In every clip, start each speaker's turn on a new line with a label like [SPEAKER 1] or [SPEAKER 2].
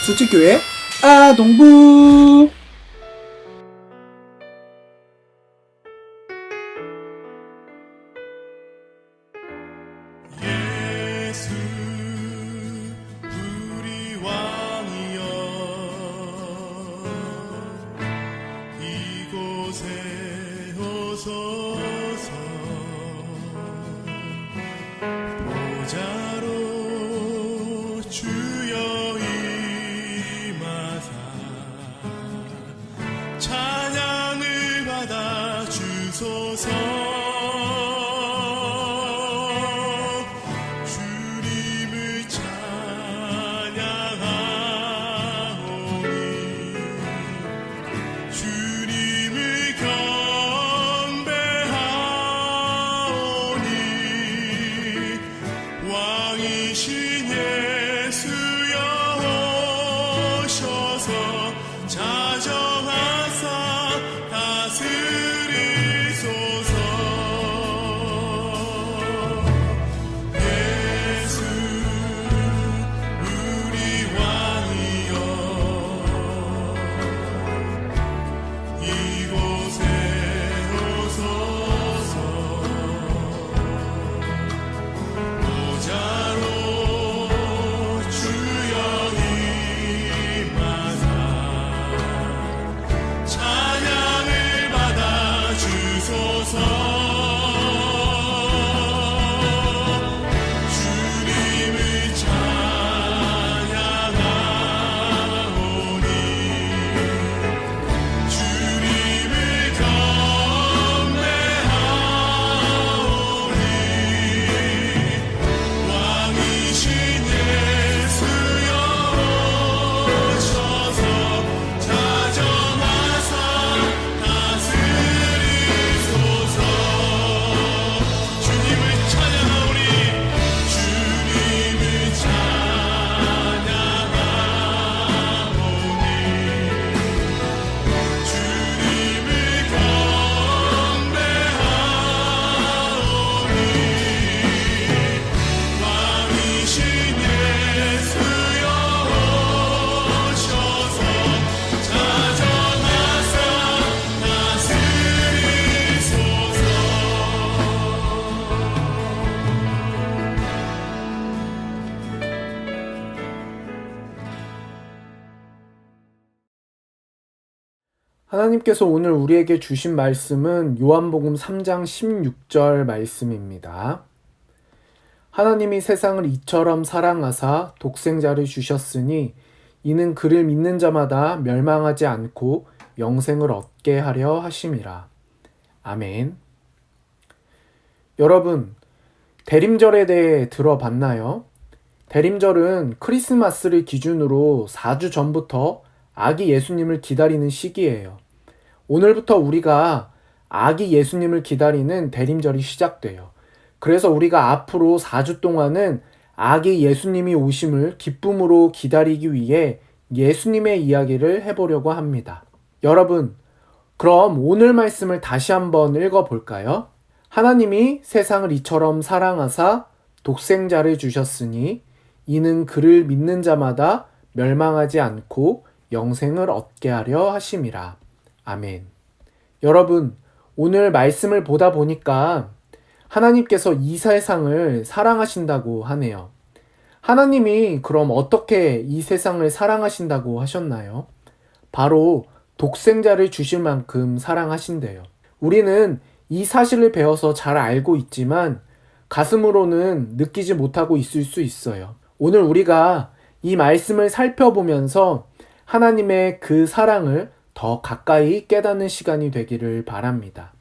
[SPEAKER 1] 수지교회 아동부.
[SPEAKER 2] 예수 우리 왕이여 이곳에 오소서 보좌로 주여 임하사 찬양을 받아 주소서. 주님을 찬양하오니 주님을 경배하오니 왕이신 예수여 오셔서 자정하사 다스리소서. 예수 우리 왕이여 이곳에 오소서 보좌로 주여 임하사 찬양을 받아 주소서. 주님을 찬양하오니 주님을 경배하오니 왕이신 예수여 오셔서 자정하사 다스리소서. 주님을 찬양하오니 주님을 찬양하오니 주님을 경배하오니 왕이신 예수여 오셔서 자정하사 다스리소서.
[SPEAKER 1] 하나님께서 오늘 우리에게 주신 말씀은 요한복음 3장 16절 말씀입니다. 하나님이 세상을 이처럼 사랑하사 독생자를 주셨으니 이는 그를 믿는 자마다 멸망하지 않고 영생을 얻게 하려 하심이라. 아멘. 여러분, 대림절에 대해 들어봤나요? 대림절은 크리스마스를 기준으로 4주 전부터 아기 예수님을 기다리는 시기예요. 오늘부터 우리가 아기 예수님을 기다리는 대림절이 시작돼요. 그래서 우리가 앞으로 4주 동안은 아기 예수님이 오심을 기쁨으로 기다리기 위해 예수님의 이야기를 해보려고 합니다. 여러분, 그럼 오늘 말씀을 다시 한번 읽어볼까요? 하나님이 세상을 이처럼 사랑하사 독생자를 주셨으니 이는 그를 믿는 자마다 멸망하지 않고 영생을 얻게 하려 하심이라. 아멘. 여러분, 오늘 말씀을 보다 보니까 하나님께서 이 세상을 사랑하신다고 하네요. 하나님이 그럼 어떻게 이 세상을 사랑하신다고 하셨나요? 바로 독생자를 주실 만큼 사랑하신대요. 우리는 이 사실을 배워서 잘 알고 있지만 가슴으로는 느끼지 못하고 있을 수 있어요. 오늘 우리가 이 말씀을 살펴보면서 하나님의 그 사랑을 더 가까이 깨닫는 시간이 되기를 바랍니다.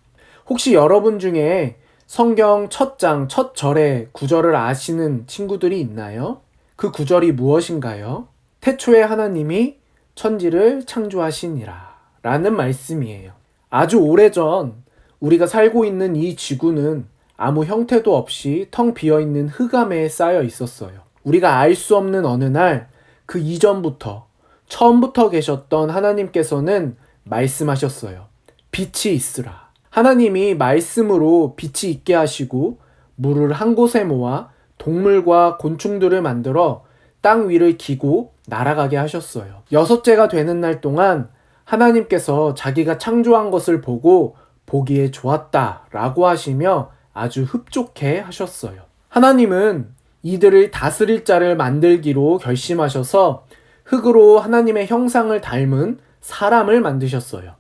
[SPEAKER 1] 혹시 여러분 중에 성경 첫 장, 첫 절의 구절을 아시는 친구들이 있나요? 그 구절이 무엇인가요? 태초에 하나님이 천지를 창조하시니라 라는 말씀이에요. 아주 오래전 우리가 살고 있는 이 지구는 아무 형태도 없이 텅 비어있는 흑암에 쌓여 있었어요. 우리가 알 수 없는 어느 날 그 이전부터 처음부터 계셨던 하나님께서는 말씀하셨어요. 빛이 있으라. 하나님이 말씀으로 빛이 있게 하시고 물을 한 곳에 모아 동물과 곤충들을 만들어 땅 위를 기고 날아가게 하셨어요. 6째가 되는 날 동안 하나님께서 자기가 창조한 것을 보고 보기에 좋았다 라고 하시며 아주 흡족해 하셨어요. 하나님은 이들을 다스릴 자를 만들기로 결심하셔서 흙으로 하나님의 형상을 닮은 사람을 만드셨어요.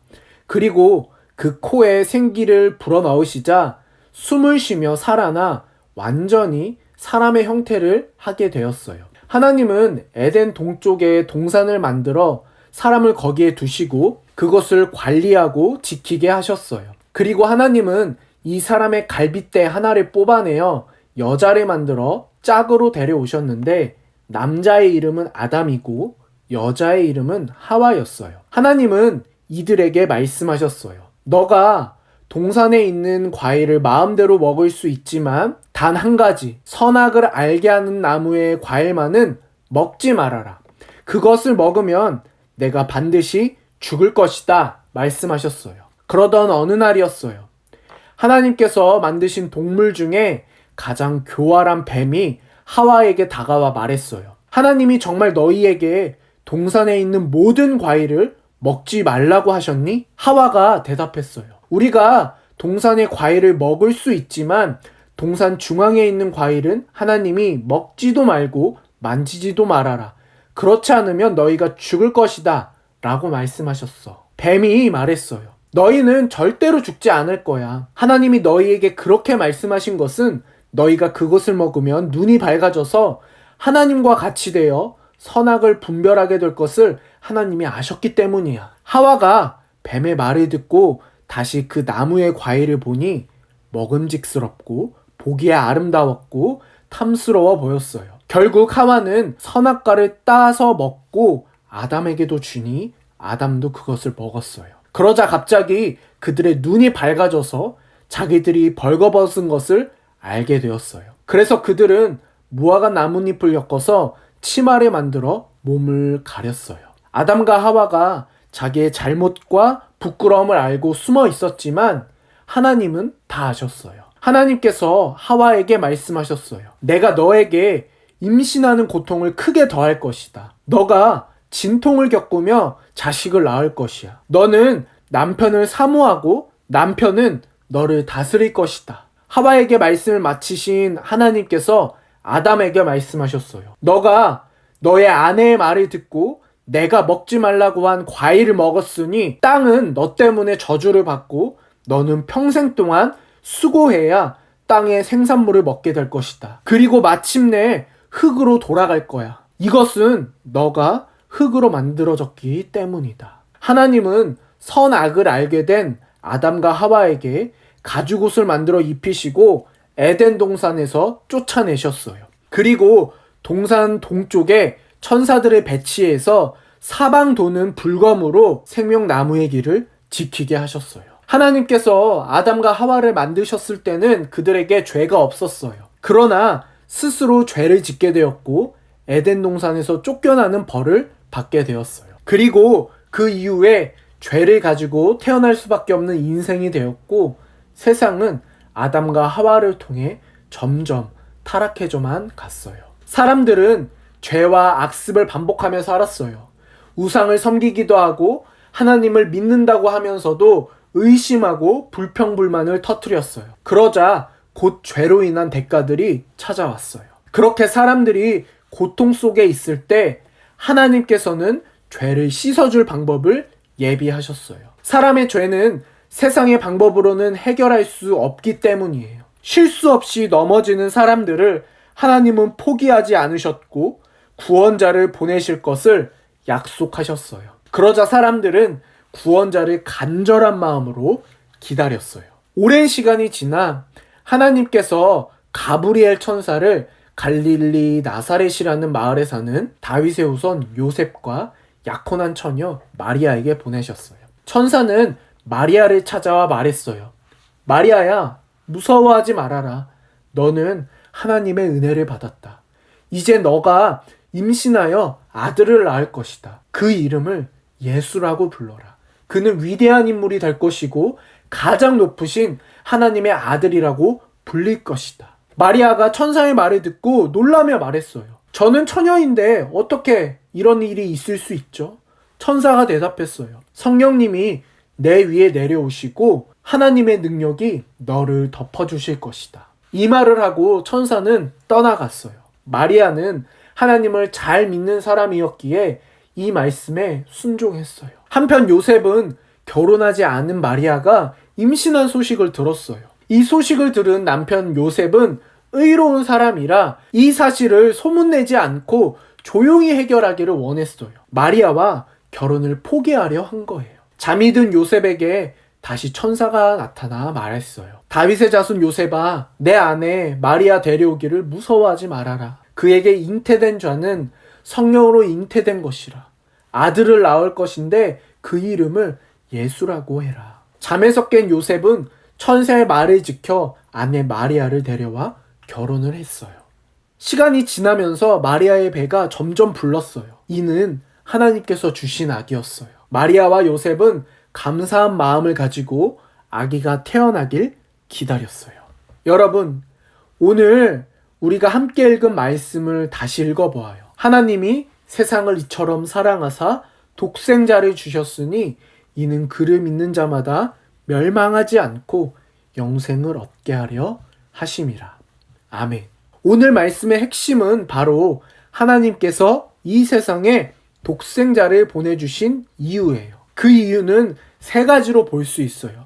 [SPEAKER 1] 그리고 그 코에 생기를 불어넣으시자 숨을 쉬며 살아나 완전히 사람의 형태를 하게 되었어요. 하나님은 에덴 동쪽에 동산을 만들어 사람을 거기에 두시고 그것을 관리하고 지키게 하셨어요. 그리고 하나님은 이 사람의 갈빗대 하나를 뽑아내어 여자를 만들어 짝으로 데려오셨는데 남자의 이름은 아담이고 여자의 이름은 하와였어요. 하나님은 이들에게 말씀하셨어요. 너가 동산에 있는 과일을 마음대로 먹을 수 있지만 단 한 가지 선악을 알게 하는 나무의 과일만은 먹지 말아라. 그것을 먹으면 내가 반드시 죽을 것이다 말씀하셨어요. 그러던 어느 날이었어요. 하나님께서 만드신 동물 중에 가장 교활한 뱀이 하와에게 다가와 말했어요. 하나님이 정말 너희에게 동산에 있는 모든 과일을 먹지 말라고 하셨니? 하와가 대답했어요. 우리가 동산의 과일을 먹을 수 있지만 동산 중앙에 있는 과일은 하나님이 먹지도 말고 만지지도 말아라. 그렇지 않으면 너희가 죽을 것이다 라고 말씀하셨어. 뱀이 말했어요. 너희는 절대로 죽지 않을 거야. 하나님이 너희에게 그렇게 말씀하신 것은 너희가 그것을 먹으면 눈이 밝아져서 하나님과 같이 되어 선악을 분별하게 될 것을 하나님이 아셨기 때문이야. 하와가 뱀의 말을 듣고 다시 그 나무의 과일을 보니 먹음직스럽고 보기에 아름다웠고 탐스러워 보였어요. 결국 하와는 선악과를 따서 먹고 아담에게도 주니 아담도 그것을 먹었어요. 그러자 갑자기 그들의 눈이 밝아져서 자기들이 벌거벗은 것을 알게 되었어요. 그래서 그들은 무화과 나뭇잎을 엮어서 치마를 만들어 몸을 가렸어요. 아담과 하와가 자기의 잘못과 부끄러움을 알고 숨어 있었지만 하나님은 다 아셨어요. 하나님께서 하와에게 말씀하셨어요. 내가 너에게 임신하는 고통을 크게 더할 것이다. 너가 진통을 겪으며 자식을 낳을 것이야. 너는 남편을 사모하고 남편은 너를 다스릴 것이다. 하와에게 말씀을 마치신 하나님께서 아담에게 말씀하셨어요. 너가 너의 아내의 말을 듣고 내가 먹지 말라고 한 과일을 먹었으니 땅은 너 때문에 저주를 받고 너는 평생 동안 수고해야 땅의 생산물을 먹게 될 것이다. 그리고 마침내 흙으로 돌아갈 거야. 이것은 너가 흙으로 만들어졌기 때문이다. 하나님은 선악을 알게 된 아담과 하와에게 가죽옷을 만들어 입히시고 에덴 동산에서 쫓아내셨어요. 그리고 동산 동쪽에 천사들을 배치해서 사방 도는 불검으로 생명나무의 길을 지키게 하셨어요. 하나님께서 아담과 하와를 만드셨을 때는 그들에게 죄가 없었어요. 그러나 스스로 죄를 짓게 되었고 에덴 동산에서 쫓겨나는 벌을 받게 되었어요. 그리고 그 이후에 죄를 가지고 태어날 수밖에 없는 인생이 되었고 세상은 아담과 하와를 통해 점점 타락해져만 갔어요. 사람들은 죄와 악습을 반복하며 살았어요. 우상을 섬기기도 하고 하나님을 믿는다고 하면서도 의심하고 불평불만을 터뜨렸어요. 그러자 곧 죄로 인한 대가들이 찾아왔어요. 그렇게 사람들이 고통 속에 있을 때 하나님께서는 죄를 씻어줄 방법을 예비하셨어요. 사람의 죄는 세상의 방법으로는 해결할 수 없기 때문이에요. 실수 없이 넘어지는 사람들을 하나님은 포기하지 않으셨고 구원자를 보내실 것을 약속하셨어요. 그러자 사람들은 구원자를 간절한 마음으로 기다렸어요. 오랜 시간이 지나 하나님께서 가브리엘 천사를 갈릴리 나사렛이라는 마을에 사는 다윗의 후손 요셉과 약혼한 처녀 마리아에게 보내셨어요. 천사는 마리아를 찾아와 말했어요. 마리아야, 무서워하지 말아라. 너는 하나님의 은혜를 받았다. 이제 너가 임신하여 아들을 낳을 것이다. 그 이름을 예수라고 불러라. 그는 위대한 인물이 될 것이고 가장 높으신 하나님의 아들이라고 불릴 것이다. 마리아가 천사의 말을 듣고 놀라며 말했어요. 저는 처녀인데 어떻게 이런 일이 있을 수 있죠? 천사가 대답했어요. 성령님이 내 위에 내려오시고 하나님의 능력이 너를 덮어주실 것이다. 이 말을 하고 천사는 떠나갔어요. 마리아는 하나님을 잘 믿는 사람이었기에 이 말씀에 순종했어요. 한편 요셉은 결혼하지 않은 마리아가 임신한 소식을 들었어요. 이 소식을 들은 남편 요셉은 의로운 사람이라 이 사실을 소문내지 않고 조용히 해결하기를 원했어요. 마리아와 결혼을 포기하려 한 거예요. 잠이 든 요셉에게 다시 천사가 나타나 말했어요. 다윗의 자손 요셉아, 내 아내 마리아 데려오기를 무서워하지 말아라. 그에게 잉태된 자는 성령으로 잉태된 것이라. 아들을 낳을 것인데 그 이름을 예수라고 해라. 잠에서 깬 요셉은 천사의 말을 지켜 아내 마리아를 데려와 결혼을 했어요. 시간이 지나면서 마리아의 배가 점점 불렀어요. 이는 하나님께서 주신 아기였어요. 마리아와 요셉은 감사한 마음을 가지고 아기가 태어나길 기다렸어요. 여러분, 오늘 우리가 함께 읽은 말씀을 다시 읽어보아요. 하나님이 세상을 이처럼 사랑하사 독생자를 주셨으니 이는 그를 믿는 자마다 멸망하지 않고 영생을 얻게 하려 하심이라. 아멘. 오늘 말씀의 핵심은 바로 하나님께서 이 세상에 독생자를 보내주신 이유예요. 그 이유는 세 가지로 볼 수 있어요.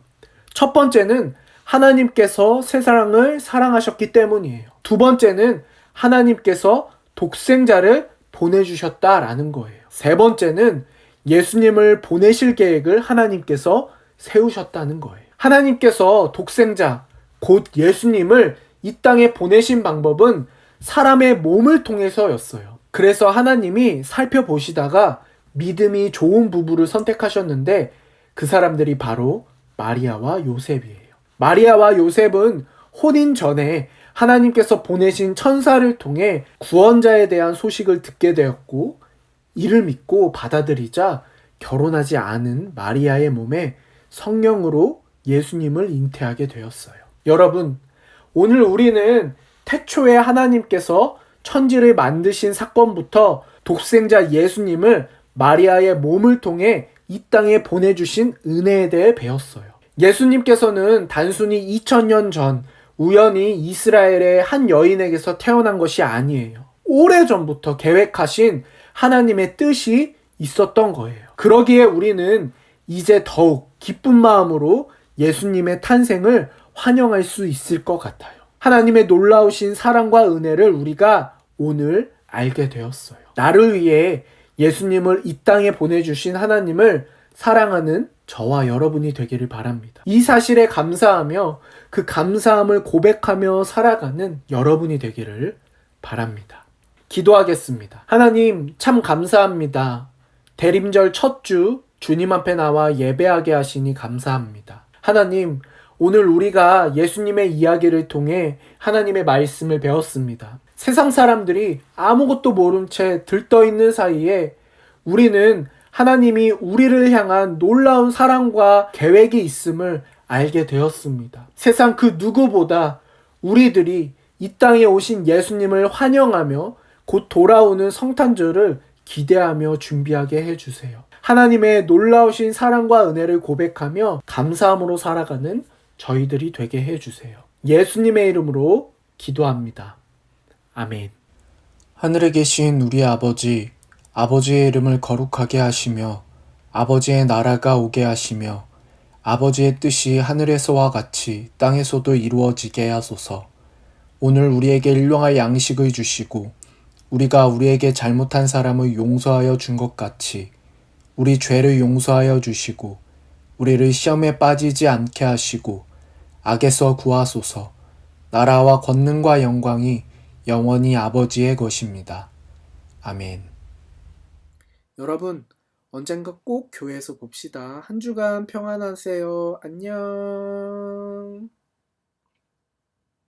[SPEAKER 1] 첫 번째는 하나님께서 세상을 사랑하셨기 때문이에요. 두 번째는 하나님께서 독생자를 보내주셨다라는 거예요. 세 번째는 예수님을 보내실 계획을 하나님께서 세우셨다는 거예요. 하나님께서 독생자, 곧 예수님을 이 땅에 보내신 방법은 사람의 몸을 통해서였어요. 그래서 하나님이 살펴보시다가 믿음이 좋은 부부를 선택하셨는데 그 사람들이 바로 마리아와 요셉이에요. 마리아와 요셉은 혼인 전에 하나님께서 보내신 천사를 통해 구원자에 대한 소식을 듣게 되었고 이를 믿고 받아들이자 결혼하지 않은 마리아의 몸에 성령으로 예수님을 잉태하게 되었어요. 여러분, 오늘 우리는 태초에 하나님께서 천지를 만드신 사건부터 독생자 예수님을 마리아의 몸을 통해 이 땅에 보내주신 은혜에 대해 배웠어요. 예수님께서는 단순히 2000년 전 우연히 이스라엘의 한 여인에게서 태어난 것이 아니에요. 오래전부터 계획하신 하나님의 뜻이 있었던 거예요. 그러기에 우리는 이제 더욱 기쁜 마음으로 예수님의 탄생을 환영할 수 있을 것 같아요. 하나님의 놀라우신 사랑과 은혜를 우리가 오늘 알게 되었어요. 나를 위해 예수님을 이 땅에 보내주신 하나님을 사랑하는 저와 여러분이 되기를 바랍니다. 이 사실에 감사하며 그 감사함을 고백하며 살아가는 여러분이 되기를 바랍니다. 기도하겠습니다. 하나님, 참 감사합니다. 대림절 첫 주 주님 앞에 나와 예배하게 하시니 감사합니다. 하나님, 오늘 우리가 예수님의 이야기를 통해 하나님의 말씀을 배웠습니다. 세상 사람들이 아무것도 모른 채 들떠있는 사이에 우리는 하나님이 우리를 향한 놀라운 사랑과 계획이 있음을 알게 되었습니다. 세상 그 누구보다 우리들이 이 땅에 오신 예수님을 환영하며 곧 돌아오는 성탄절을 기대하며 준비하게 해주세요. 하나님의 놀라우신 사랑과 은혜를 고백하며 감사함으로 살아가는 저희들이 되게 해주세요. 예수님의 이름으로 기도합니다. 아멘. 하늘에 계신 우리 아버지, 아버지의 이름을 거룩하게 하시며 아버지의 나라가 오게 하시며 아버지의 뜻이 하늘에서와 같이 땅에서도 이루어지게 하소서. 오늘 우리에게 일용할 양식을 주시고 우리가 우리에게 잘못한 사람을 용서하여 준 것 같이 우리 죄를 용서하여 주시고 우리를 시험에 빠지지 않게 하시고 악에서 구하소서. 나라와 권능과 영광이 영원히 아버지의 것입니다. 아멘. 여러분, 언젠가 꼭 교회에서 봅시다. 한 주간 평안하세요. 안녕.